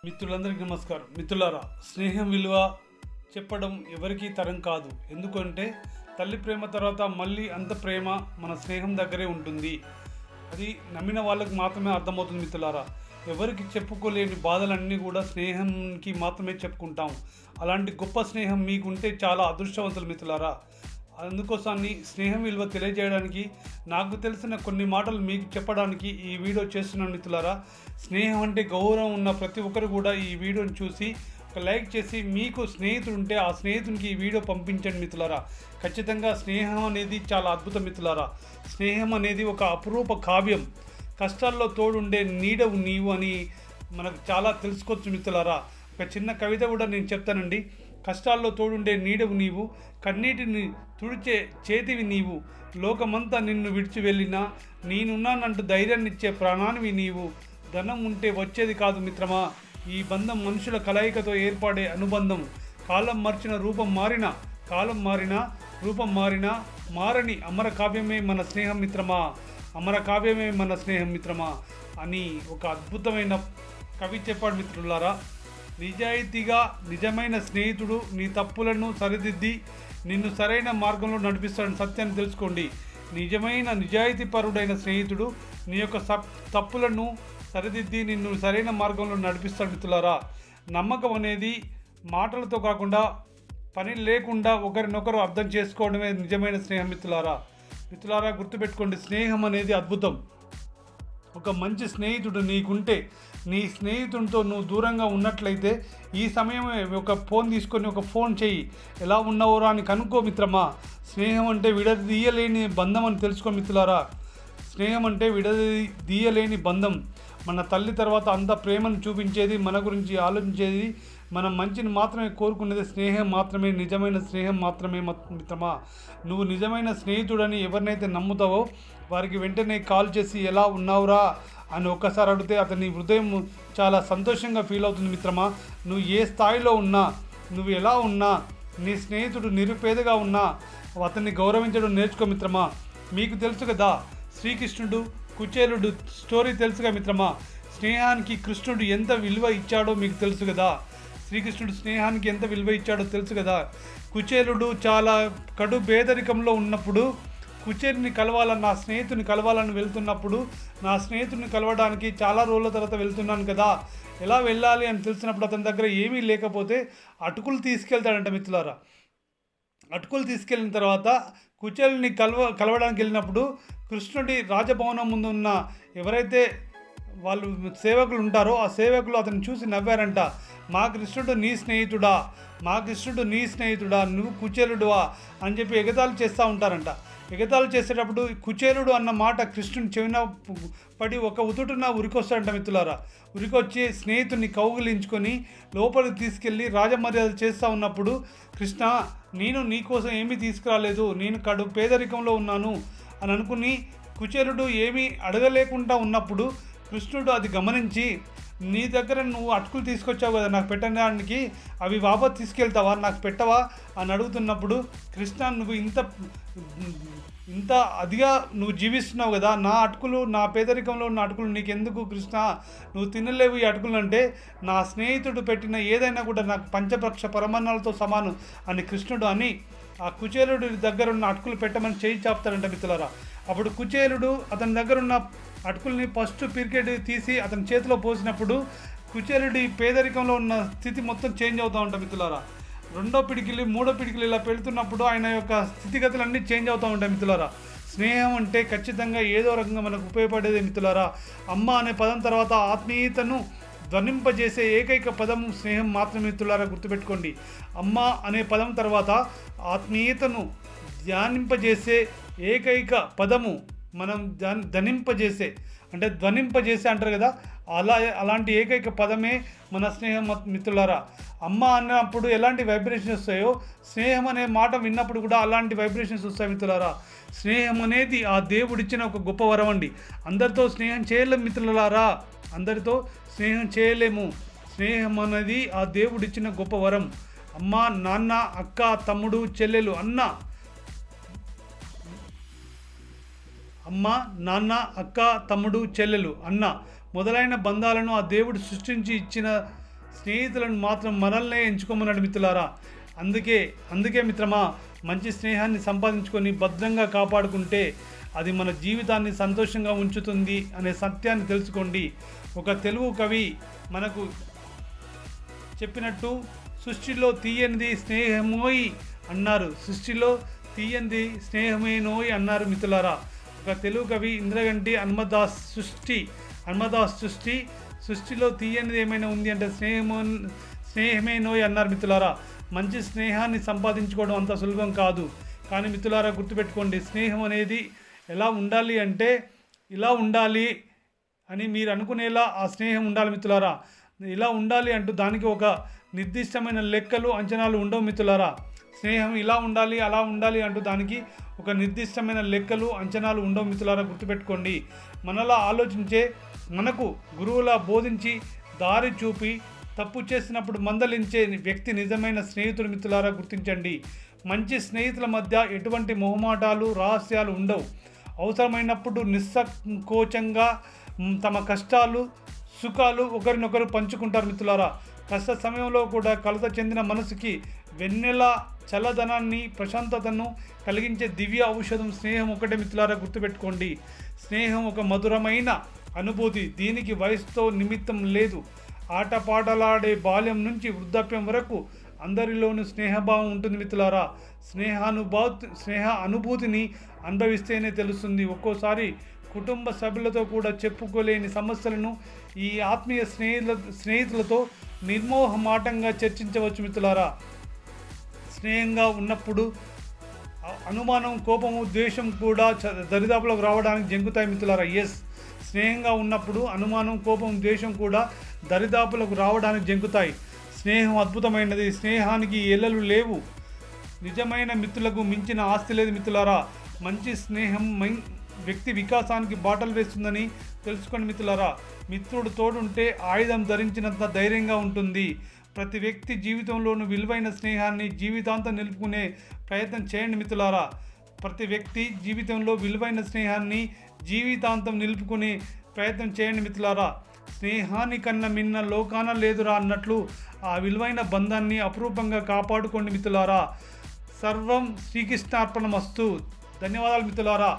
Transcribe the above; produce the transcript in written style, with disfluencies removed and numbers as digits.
మిత్రులందరికీ నమస్కారం. మిత్రులారా, స్నేహం విలువ చెప్పడం ఎవరికీ తరం కాదు. ఎందుకంటే తల్లి ప్రేమ తర్వాత మళ్ళీ అంత ప్రేమ మన స్నేహం దగ్గరే ఉంటుంది. అది నమ్మిన వాళ్ళకి మాత్రమే అర్థమవుతుంది. మిత్రులారా, ఎవరికి చెప్పుకోలేని బాధలన్నీ కూడా స్నేహంకి మాత్రమే చెప్పుకుంటాం. అలాంటి గొప్ప స్నేహం మీకుంటే చాలా అదృష్టవంతులు మిత్రులారా. అందుకోసాన్ని స్నేహం విలువ తెలియజేయడానికి నాకు తెలిసిన కొన్ని మాటలు మీకు చెప్పడానికి ఈ వీడియో చేస్తున్నాను మిత్రులారా. స్నేహం అంటే గౌరవం ఉన్న ప్రతి ఒక్కరు కూడా ఈ వీడియోని చూసి ఒక లైక్ చేసి, మీకు స్నేహితుడు ఉంటే ఆ స్నేహితునికి ఈ వీడియో పంపించండి మిత్రులారా. ఖచ్చితంగా స్నేహం అనేది చాలా అద్భుతం మిత్రులారా. స్నేహం అనేది ఒక అపురూప కావ్యం. కష్టాల్లో తోడుండే నీడవు నీవు అని మనకు చాలా తెలుసుకోవచ్చు మిత్రులారా. ఒక చిన్న కవిత కూడా నేను చెప్తానండి. కష్టాల్లో తోడుండే నీడవు నీవు, కన్నీటిని తుడిచే చేతివి నీవు, లోకమంతా నిన్ను విడిచి వెళ్ళినా నేనున్నానంటూ ధైర్యాన్నిచ్చే ప్రాణానివి నీవు. ధనం ఉంటే వచ్చేది కాదు మిత్రమా, ఈ బంధం మనుషుల కలయికతో ఏర్పడే అనుబంధం. కాలం మార్చిన రూపం మారినా, కాలం మారినా రూపం మారినా మారని అమర కావ్యమే మన స్నేహం మిత్రమా, అమర కావ్యమే మన స్నేహం మిత్రమా అని ఒక అద్భుతమైన కవి చెప్పాడు మిత్రులారా. నిజాయితీగా నిజమైన స్నేహితుడు నీ తప్పులను సరిదిద్ది నిన్ను సరైన మార్గంలో నడిపిస్తాడని సత్యాన్ని తెలుసుకోండి. నిజమైన నిజాయితీపరుడైన స్నేహితుడు నీ యొక్క తప్పులను సరిదిద్ది నిన్ను సరైన మార్గంలో నడిపిస్తాడు మిత్రులారా. నమ్మకం అనేది మాటలతో కాకుండా పని లేకుండా ఒకరినొకరు అర్థం చేసుకోవడమే నిజమైన స్నేహం మిత్రులారా. మిత్రులారా, గుర్తుపెట్టుకోండి, స్నేహం అనేది అద్భుతం. ఒక మంచి స్నేహితుడు నీకుంటే, నీ స్నేహితుడితో నువ్వు దూరంగా ఉన్నట్లయితే ఈ సమయమే ఒక ఫోన్ తీసుకొని ఒక ఫోన్ చెయ్యి, ఎలా ఉన్నావురా అని కనుక్కో మిత్రమా. స్నేహం అంటే విడదీయలేని బంధం అని తెలుసుకో మిత్రులారా. స్నేహం అంటే విడదీయలేని బంధం. మన తల్లి తర్వాత అంత ప్రేమను చూపించేది, మన గురించి ఆలోచించేది, మన మంచిని మాత్రమే కోరుకునేది స్నేహం మాత్రమే. నిజమైన స్నేహం మాత్రమే మిత్రమా. నువ్వు నిజమైన స్నేహితుడని ఎవరినైతే నమ్ముతావో వారికి వెంటనే కాల్ చేసి ఎలా ఉన్నావురా అని ఒక్కసారి అడిగితే అతని హృదయం చాలా సంతోషంగా ఫీల్ అవుతుంది మిత్రమా. నువ్వు ఏ స్థాయిలో ఉన్నా, నువ్వు ఎలా ఉన్నా, నీ స్నేహితుడు నిరుపేదగా ఉన్నా అతన్ని గౌరవించడం నేర్చుకో మిత్రమా. మీకు తెలుసు కదా, శ్రీకృష్ణుడు కుచేలుడు స్టోరీ తెలుసుగా మిత్రమా. స్నేహానికి కృష్ణుడు ఎంత విలువ ఇచ్చాడో మీకు తెలుసు కదా. శ్రీకృష్ణుడు స్నేహానికి ఎంత విలువ ఇచ్చాడో తెలుసు కదా. కుచేలుడు చాలా కడు పేదరికంలో ఉన్నప్పుడు కుచేలుని కలవాలని, నా స్నేహితుని కలవాలని వెళ్తున్నప్పుడు, నా స్నేహితుడిని కలవడానికి చాలా రోజుల తర్వాత వెళ్తున్నాను కదా, ఎలా వెళ్ళాలి అని తెలిసినప్పుడు అతని దగ్గర ఏమీ లేకపోతే అటుకులు తీసుకెళ్తాడంట మిత్రులారా. అటుకులు తీసుకెళ్ళిన తర్వాత కుచేలుని కలవడానికి వెళ్ళినప్పుడు కృష్ణుడి రాజభవనం ముందు ఉన్న ఎవరైతే వాళ్ళు సేవకులు ఉంటారో ఆ సేవకులు అతన్ని చూసి నవ్వారంట. మా కృష్ణుడు నీ స్నేహితుడా, మా కృష్ణుడు నీ స్నేహితుడా, నువ్వు కుచేలుడువా అని చెప్పి ఎగతాళి చేస్తూ ఉంటారంట. ఎగతాళి చేసేటప్పుడు కుచేలుడు అన్న మాట కృష్ణుని చెవిన పడి ఒక ఉతుటున ఉరికొస్తాడంట మిత్రులారా. ఉరికొచ్చి స్నేహితుడిని కౌగిలించుకొని లోపలికి తీసుకెళ్ళి రాజమర్యాద చేస్తూ ఉన్నప్పుడు, కృష్ణ, నేను నీకోసం ఏమీ తీసుకురాలేదు, నేను కడు పేదరికంలో ఉన్నాను అని అనుకుని కుచేలుడు ఏమీ అడగలేకుండా ఉన్నప్పుడు కృష్ణుడు అది గమనించి, నీ దగ్గర నువ్వు అటుకులు తీసుకొచ్చావు కదా నాకు పెట్టడానికి, అవి వాపస్ తీసుకెళ్తావా, నాకు పెట్టవా అని అడుగుతున్నప్పుడు, కృష్ణ, నువ్వు ఇంత అదిగా నువ్వు జీవిస్తున్నావు కదా, నా అటుకులు, నా పేదరికంలో ఉన్న అటుకులు నీకెందుకు కృష్ణ, నువ్వు తినలేవు ఈ అటుకులు అంటే, నా స్నేహితుడు పెట్టిన ఏదైనా కూడా నాకు పంచపక్ష పరమాన్నాలతో సమానం అని కృష్ణుడు అని ఆ కుచేలుడి దగ్గర ఉన్న అటుకులు పెట్టమని చేయి చాపుతాడంట మిత్రులారా. అప్పుడు కుచేలుడు అతని దగ్గర ఉన్న అటుకుల్ని ఫస్ట్ పిరికెట్ తీసి అతని చేతిలో పోసినప్పుడు కుచేలుడి పేదరికంలో ఉన్న స్థితి మొత్తం చేంజ్ అవుతూ ఉంటాయి మిత్రులారా. రెండో పిడికిలి, మూడో పిడికిలి ఇలా పెడుతున్నప్పుడు ఆయన యొక్క స్థితిగతులన్నీ చేంజ్ అవుతూ ఉంటాయి మిత్రులారా. స్నేహం అంటే ఖచ్చితంగా ఏదో రకంగా మనకు ఉపయోగపడేది మిత్రులారా. అమ్మ అనే పదం తర్వాత ఆత్మీయతను ధ్వనింపజేసే ఏకైక పదము స్నేహం మాత్రమే మిత్రులారా, గుర్తుపెట్టుకోండి. అమ్మ అనే పదం తర్వాత ఆత్మీయతను ధ్యానింపజేసే ఏకైక పదము, మనం ధ్వనింపజేసే అంటే ధ్వనింపజేసే అంటారు కదా, అలాంటి ఏకైక పదమే మన స్నేహం మిత్రులారా. అమ్మ అన్నప్పుడు ఎలాంటి వైబ్రేషన్స్ వస్తాయో స్నేహం అనే మాట విన్నప్పుడు కూడా అలాంటి వైబ్రేషన్స్ వస్తాయి మిత్రులారా. స్నేహం అనేది ఆ దేవుడిచ్చిన ఒక గొప్ప వరం అండి. అందరితో స్నేహం చేయలేము మిత్రులారా, అందరితో స్నేహం చేయలేము. స్నేహం అనేది ఆ దేవుడిచ్చిన గొప్ప వరం. అమ్మ, నాన్న, అక్క, తమ్ముడు, చెల్లెలు, అన్న, అమ్మ, నాన్న, అక్క, తమ్ముడు, చెల్లెలు, అన్న మొదలైన బంధాలను ఆ దేవుడు సృష్టించి ఇచ్చిన స్నేహితులను మాత్రం మనల్నే ఎంచుకోమన్నాడు మిత్రులారా. అందుకే మిత్రమా, మంచి స్నేహాన్ని సంపాదించుకొని భద్రంగా కాపాడుకుంటే అది మన జీవితాన్ని సంతోషంగా ఉంచుతుంది అనే సత్యాన్ని తెలుసుకోండి. ఒక తెలుగు కవి మనకు చెప్పినట్టు, సృష్టిలో తీయనిది స్నేహమోయి అన్నారు, సృష్టిలో తీయనిది స్నేహమేనోయ్ అన్నారు మిత్రులారా. ఒక తెలుగు కవి ఇంద్రగంటి హనుమదాస్ సృష్టిలో తీయనిది ఏమైనా ఉంది అంటే స్నేహమేనోయ్ అన్నారు మిత్రులారా. మంచి స్నేహాన్ని సంపాదించుకోవడం అంత సులభం కాదు. కానీ మిత్రులారా, గుర్తుపెట్టుకోండి, స్నేహం అనేది ఎలా ఉండాలి అంటే ఇలా ఉండాలి అని మీరు అనుకునేలా ఆ స్నేహం ఉండాలి మిత్రులారా. ఇలా ఉండాలి అంటూ దానికి ఒక నిర్దిష్టమైన లెక్కలు అంచనాలు ఉండవు మిత్రులారా. స్నేహం ఇలా ఉండాలి అలా ఉండాలి అంటూ దానికి ఒక నిర్దిష్టమైన లెక్కలు అంచనాలు ఉండవు మిత్రులారా, గుర్తుపెట్టుకోండి. మనలా ఆలోచించే, మనకు గురువులా బోధించి దారి చూపి తప్పు చేసినప్పుడు మందలించే వ్యక్తి నిజమైన స్నేహితుడు మిత్రులారా, గుర్తించండి. మంచి స్నేహితుల మధ్య ఎటువంటి మొహమాటాలు రహస్యాలు ఉండవు. అవసరమైనప్పుడు నిస్సంకోచంగా తమ కష్టాలు సుఖాలు ఒకరినొకరు పంచుకుంటారు మిత్రులారా. కష్ట సమయంలో కూడా కలత చెందిన మనసుకి వెన్నెల చల్లదనాన్ని ప్రశాంతతను కలిగించే దివ్య ఔషధం స్నేహం ఒకటే మిత్రులారా, గుర్తుపెట్టుకోండి. స్నేహం ఒక మధురమైన అనుభూతి. దీనికి వయసుతో నిమిత్తం లేదు. ఆటపాటలాడే బాల్యం నుంచి వృద్ధాప్యం వరకు అందరిలోనూ స్నేహభావం ఉంటుంది మిత్రులారా. స్నేహ అనుభూతిని అనుభవిస్తేనే తెలుస్తుంది. ఒక్కోసారి కుటుంబ సభ్యులతో కూడా చెప్పుకోలేని సమస్యలను ఈ ఆత్మీయ స్నేహితులతో నిర్మోహమాటంగా చర్చించవచ్చు మిత్రులారా. స్నేహంగా ఉన్నప్పుడు అనుమానం, కోపము, ద్వేషం కూడా దరిదాపులకు రావడానికి జంకుతాయి మిత్రులారా. స్నేహంగా ఉన్నప్పుడు అనుమానం, కోపం, ద్వేషం కూడా దరిదాపులకు రావడానికి జంకుతాయి. స్నేహం అద్భుతమైనది. స్నేహానికి ఎల్లలు లేవు. నిజమైన మిత్రులకు మించిన ఆస్తి లేదు మిత్రులారా. మంచి స్నేహం వ్యక్తి వికాసానికి బాటలు వేస్తుందని తెలుసుకోండి మిత్రులారా. మిత్రుడు తోడుంటే ఆయుధం ధరించినంత ధైర్యంగా ఉంటుంది. ప్రతి వ్యక్తి జీవితంలోనూ విలువైన స్నేహాన్ని జీవితాంతం నిలుపుకునే ప్రయత్నం చేయండి మిత్రులారా. ప్రతి వ్యక్తి జీవితంలో విలువైన స్నేహాన్ని జీవితాంతం నిలుపుకునే ప్రయత్నం చేయండి మిత్రులారా. స్నేహాని కన్నా మిన్న లోకాన లేదురా అన్నట్లు ఆ విలువైన బంధాన్ని అపురూపంగా కాపాడుకోండి మిత్రులారా. సర్వం శ్రీకృష్ణార్పణమస్తు. ధన్యవాదాలు మిత్రులారా.